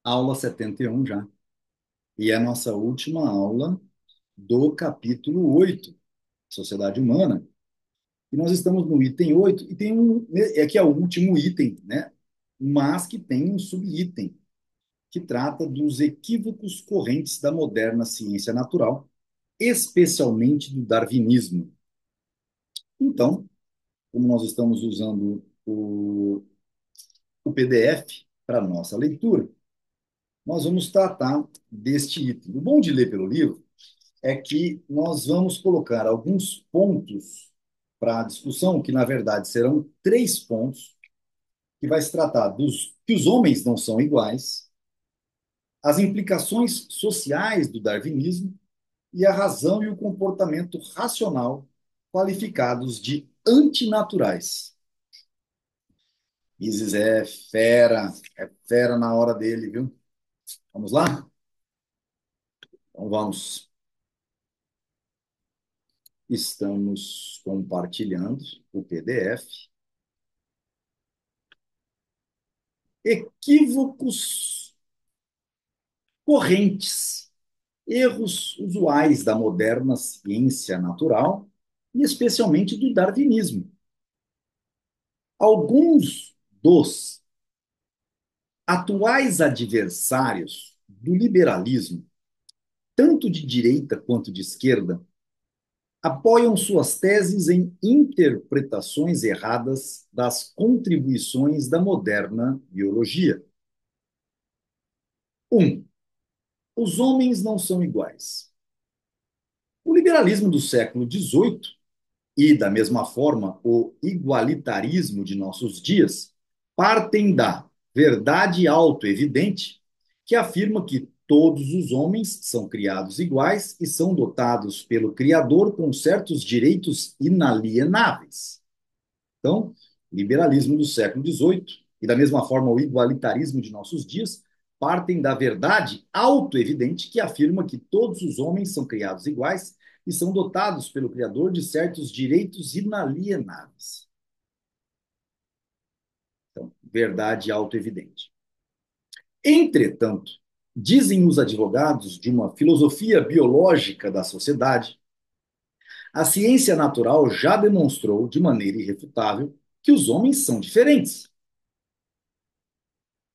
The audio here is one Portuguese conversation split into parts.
Aula 71 já. E é a nossa última aula do capítulo 8, Sociedade Humana. E nós estamos no item 8 e tem que é o último item, né? Mas que tem um subitem, que trata dos equívocos correntes da moderna ciência natural, especialmente do darwinismo. Então, como nós estamos usando o PDF para nossa leitura, nós vamos tratar deste item. O bom de ler pelo livro é que nós vamos colocar alguns pontos para a discussão, que na verdade serão três pontos, que vai se tratar dos que os homens não são iguais, as implicações sociais do darwinismo e a razão e o comportamento racional qualificados de antinaturais. Isis é fera na hora dele, viu? Vamos lá? Então vamos. Estamos compartilhando o PDF. Equívocos correntes, erros usuais da moderna ciência natural e especialmente do darwinismo. Alguns dos atuais adversários do liberalismo, tanto de direita quanto de esquerda, apoiam suas teses em interpretações erradas das contribuições da moderna biologia. 1. Os homens não são iguais. O liberalismo do século XVIII e, da mesma forma, o igualitarismo de nossos dias partem da verdade autoevidente que afirma que todos os homens são criados iguais e são dotados pelo Criador com certos direitos inalienáveis. Então, liberalismo do século XVIII e, da mesma forma, o igualitarismo de nossos dias partem da verdade autoevidente que afirma que todos os homens são criados iguais e são dotados pelo Criador de certos direitos inalienáveis. Então, verdade autoevidente. Entretanto, dizem os advogados de uma filosofia biológica da sociedade, a ciência natural já demonstrou de maneira irrefutável que os homens são diferentes.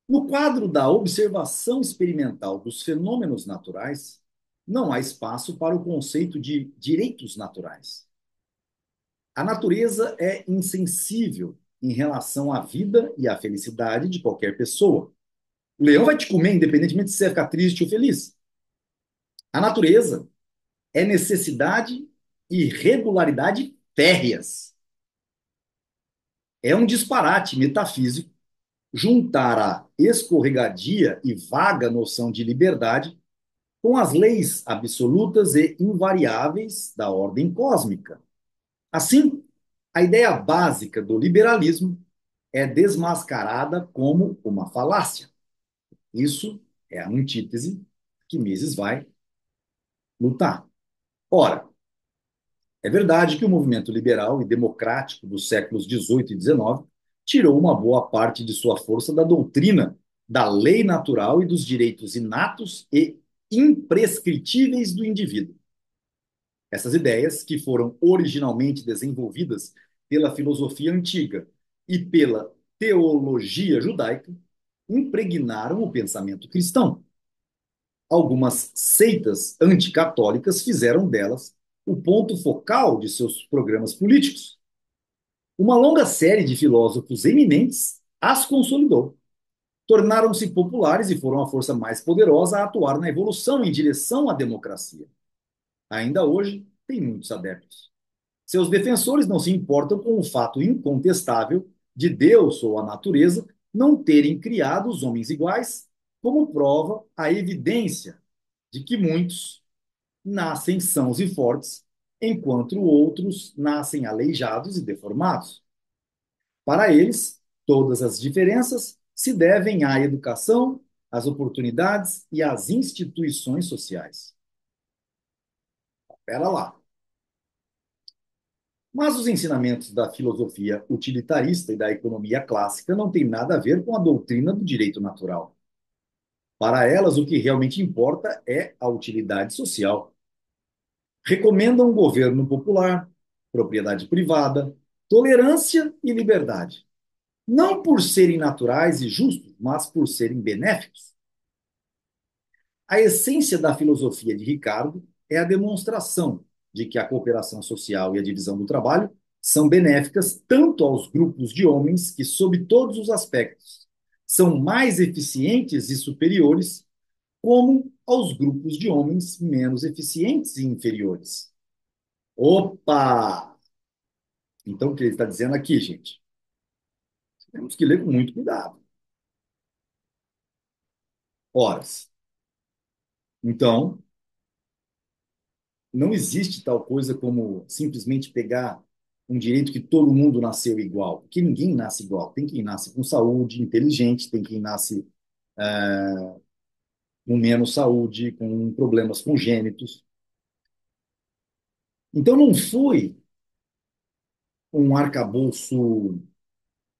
No quadro da observação experimental dos fenômenos naturais, não há espaço para o conceito de direitos naturais. A natureza é insensível em relação à vida e à felicidade de qualquer pessoa. O leão vai te comer, independentemente se você ficar triste ou feliz. A natureza é necessidade e regularidade férreas. É um disparate metafísico juntar a escorregadia e vaga noção de liberdade com as leis absolutas e invariáveis da ordem cósmica. Assim, a ideia básica do liberalismo é desmascarada como uma falácia. Isso é a antítese que Mises vai lutar. Ora, é verdade que o movimento liberal e democrático dos séculos XVIII e XIX tirou uma boa parte de sua força da doutrina da lei natural e dos direitos inatos e imprescritíveis do indivíduo. Essas ideias, que foram originalmente desenvolvidas pela filosofia antiga e pela teologia judaica, impregnaram o pensamento cristão. Algumas seitas anticatólicas fizeram delas o ponto focal de seus programas políticos. Uma longa série de filósofos eminentes as consolidou. Tornaram-se populares e foram a força mais poderosa a atuar na evolução em direção à democracia. Ainda hoje, tem muitos adeptos. Seus defensores não se importam com o fato incontestável de Deus ou a natureza não terem criado os homens iguais, como prova a evidência de que muitos nascem sãos e fortes, enquanto outros nascem aleijados e deformados. Para eles, todas as diferenças se devem à educação, às oportunidades e às instituições sociais. Espera lá. Mas os ensinamentos da filosofia utilitarista e da economia clássica não têm nada a ver com a doutrina do direito natural. Para elas, o que realmente importa é a utilidade social. Recomendam um governo popular, propriedade privada, tolerância e liberdade. Não por serem naturais e justos, mas por serem benéficos. A essência da filosofia de Ricardo é a demonstração de que a cooperação social e a divisão do trabalho são benéficas tanto aos grupos de homens que, sob todos os aspectos, são mais eficientes e superiores, como aos grupos de homens menos eficientes e inferiores. Opa! Então, o que ele está dizendo aqui, gente? Temos que ler com muito cuidado. Horas. Então, não existe tal coisa como simplesmente pegar um direito que todo mundo nasceu igual, porque ninguém nasce igual. Tem quem nasce com saúde, inteligente, tem quem nasce com menos saúde, com problemas congênitos. Então não foi um arcabouço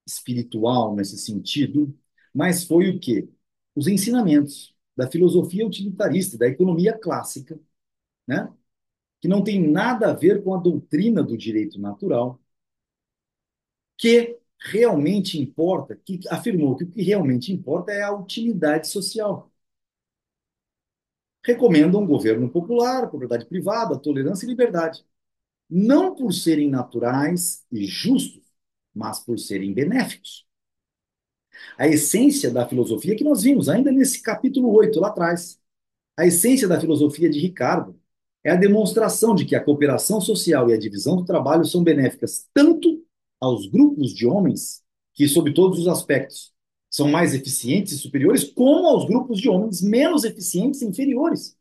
espiritual nesse sentido, mas foi o quê? Os ensinamentos da filosofia utilitarista, da economia clássica, né? Que não tem nada a ver com a doutrina do direito natural, que realmente importa, que afirmou que o que realmente importa é a utilidade social. Recomendam um governo popular, propriedade privada, tolerância e liberdade. Não por serem naturais e justos, mas por serem benéficos. A essência da filosofia que nós vimos ainda nesse capítulo 8 lá atrás. A essência da filosofia de Ricardo é a demonstração de que a cooperação social e a divisão do trabalho são benéficas tanto aos grupos de homens, que, sob todos os aspectos, são mais eficientes e superiores, como aos grupos de homens menos eficientes e inferiores.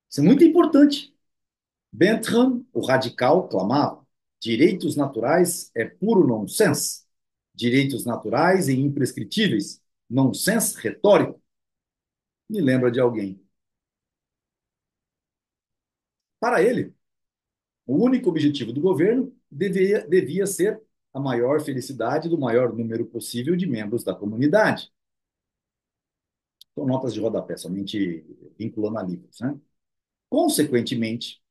Isso é muito importante. Bentham, o radical, clamava: direitos naturais é puro nonsense. Direitos naturais e imprescritíveis. Nonsense retórico. Me lembra de alguém. Para ele, o único objetivo do governo devia ser a maior felicidade do maior número possível de membros da comunidade. São notas de rodapé, somente vinculando a livros, né? Consequentemente,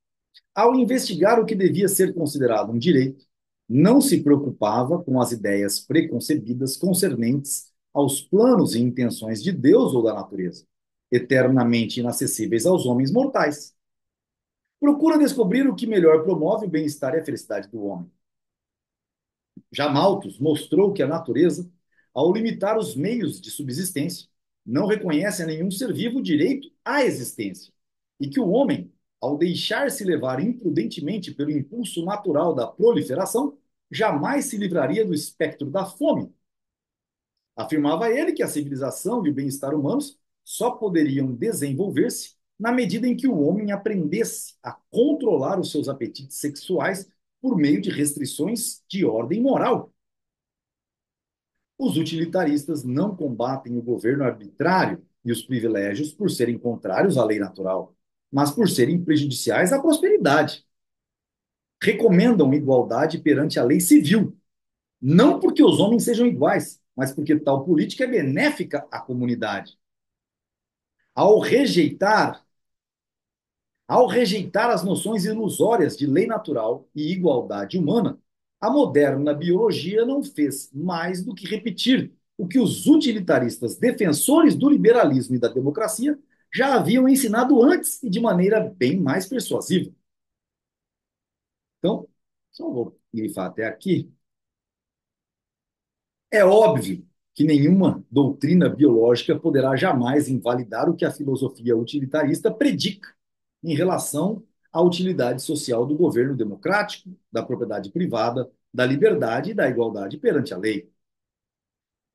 ao investigar o que devia ser considerado um direito, não se preocupava com as ideias preconcebidas concernentes aos planos e intenções de Deus ou da natureza, eternamente inacessíveis aos homens mortais. Procura descobrir o que melhor promove o bem-estar e a felicidade do homem. Já Malthus mostrou que a natureza, ao limitar os meios de subsistência, não reconhece a nenhum ser vivo o direito à existência, e que o homem, ao deixar-se levar imprudentemente pelo impulso natural da proliferação, jamais se livraria do espectro da fome. Afirmava ele que a civilização e o bem-estar humanos só poderiam desenvolver-se na medida em que o homem aprendesse a controlar os seus apetites sexuais por meio de restrições de ordem moral. Os utilitaristas não combatem o governo arbitrário e os privilégios por serem contrários à lei natural, mas por serem prejudiciais à prosperidade. Recomendam igualdade perante a lei civil, não porque os homens sejam iguais, mas porque tal política é benéfica à comunidade. Ao rejeitar Ao rejeitar as noções ilusórias de lei natural e igualdade humana, a moderna biologia não fez mais do que repetir o que os utilitaristas defensores do liberalismo e da democracia já haviam ensinado antes e de maneira bem mais persuasiva. Então, só vou grifar até aqui. É óbvio que nenhuma doutrina biológica poderá jamais invalidar o que a filosofia utilitarista predica em relação à utilidade social do governo democrático, da propriedade privada, da liberdade e da igualdade perante a lei.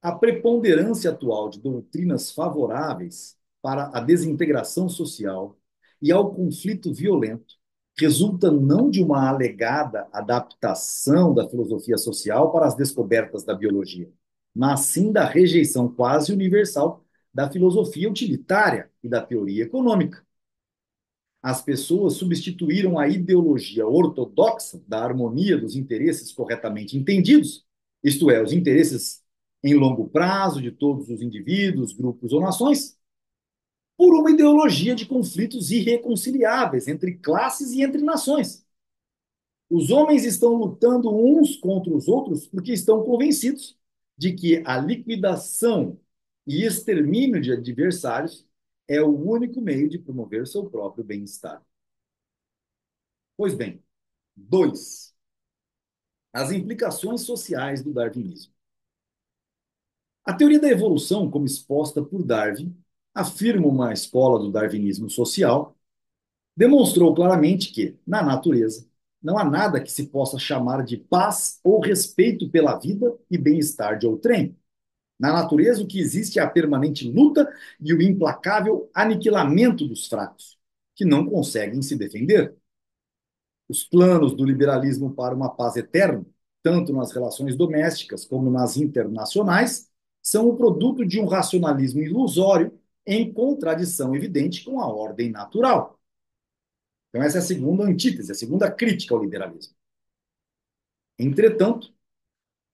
A preponderância atual de doutrinas favoráveis para a desintegração social e ao conflito violento resulta não de uma alegada adaptação da filosofia social para as descobertas da biologia, mas sim da rejeição quase universal da filosofia utilitária e da teoria econômica. As pessoas substituíram a ideologia ortodoxa da harmonia dos interesses corretamente entendidos, isto é, os interesses em longo prazo de todos os indivíduos, grupos ou nações, por uma ideologia de conflitos irreconciliáveis entre classes e entre nações. Os homens estão lutando uns contra os outros porque estão convencidos de que a liquidação e extermínio de adversários é o único meio de promover seu próprio bem-estar. Pois bem, 2. As implicações sociais do darwinismo. A teoria da evolução, como exposta por Darwin, afirma uma escola do darwinismo social, demonstrou claramente que, na natureza, não há nada que se possa chamar de paz ou respeito pela vida e bem-estar de outrem. Na natureza, o que existe é a permanente luta e o implacável aniquilamento dos fracos, que não conseguem se defender. Os planos do liberalismo para uma paz eterna, tanto nas relações domésticas como nas internacionais, são o produto de um racionalismo ilusório em contradição evidente com a ordem natural. Então, essa é a segunda antítese, a segunda crítica ao liberalismo. Entretanto,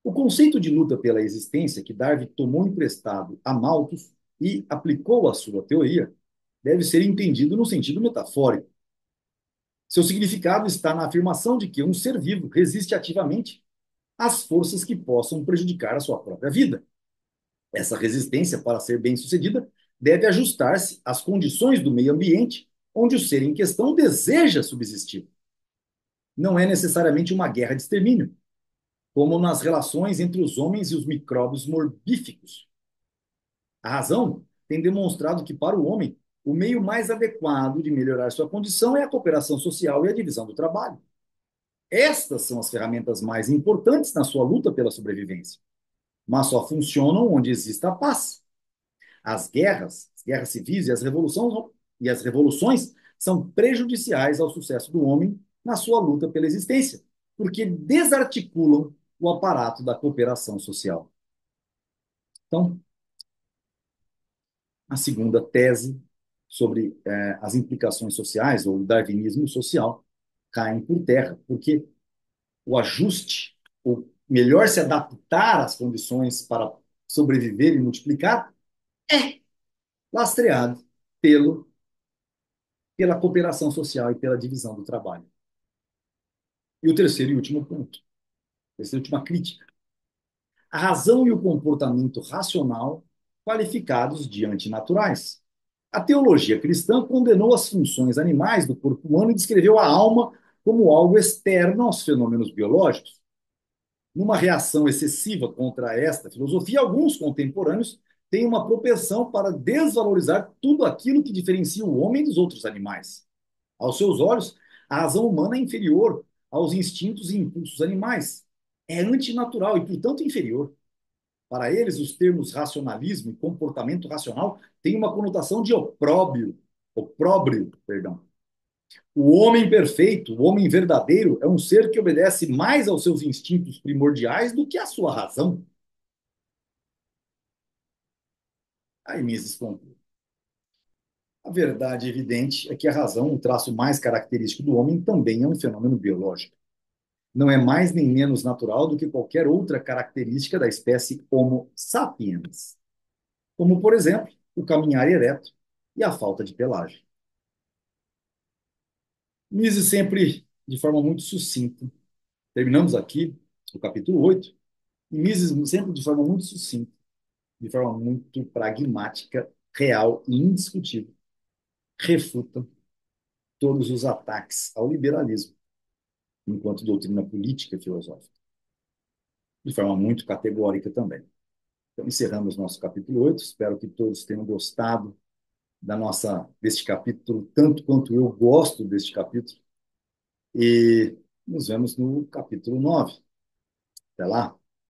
o conceito de luta pela existência que Darwin tomou emprestado a Malthus e aplicou à sua teoria deve ser entendido no sentido metafórico. Seu significado está na afirmação de que um ser vivo resiste ativamente às forças que possam prejudicar a sua própria vida. Essa resistência, para ser bem-sucedida, deve ajustar-se às condições do meio ambiente onde o ser em questão deseja subsistir. Não é necessariamente uma guerra de extermínio, como nas relações entre os homens e os micróbios morbíficos. A razão tem demonstrado que, para o homem, o meio mais adequado de melhorar sua condição é a cooperação social e a divisão do trabalho. Estas são as ferramentas mais importantes na sua luta pela sobrevivência, mas só funcionam onde exista a paz. As guerras civis e as revoluções são prejudiciais ao sucesso do homem na sua luta pela existência, porque desarticulam o aparato da cooperação social. Então, a segunda tese sobre as implicações sociais, ou o darwinismo social, caem por terra, porque o ajuste, o melhor se adaptar às condições para sobreviver e multiplicar, é lastreado pela cooperação social e pela divisão do trabalho. E o terceiro e último ponto, essa última crítica. A razão e o comportamento racional qualificados de antinaturais. A teologia cristã condenou as funções animais do corpo humano e descreveu a alma como algo externo aos fenômenos biológicos. Numa reação excessiva contra esta filosofia, alguns contemporâneos têm uma propensão para desvalorizar tudo aquilo que diferencia o homem dos outros animais. Aos seus olhos, a razão humana é inferior aos instintos e impulsos animais. É antinatural e, portanto, inferior. Para eles, os termos racionalismo e comportamento racional têm uma conotação de opróbrio, perdão. O homem perfeito, o homem verdadeiro, é um ser que obedece mais aos seus instintos primordiais do que à sua razão. Aí Mises conclui. A verdade evidente é que a razão, o traço mais característico do homem, também é um fenômeno biológico. Não é mais nem menos natural do que qualquer outra característica da espécie Homo sapiens, como, por exemplo, o caminhar ereto e a falta de pelagem. Mises sempre, de forma muito sucinta, terminamos aqui o capítulo 8, e Mises sempre de forma muito sucinta, de forma muito pragmática, real e indiscutível, refuta todos os ataques ao liberalismo enquanto doutrina política e filosófica, de forma muito categórica também. Então, encerramos nosso capítulo 8. Espero que todos tenham gostado deste capítulo, tanto quanto eu gosto deste capítulo. E nos vemos no capítulo 9. Até lá.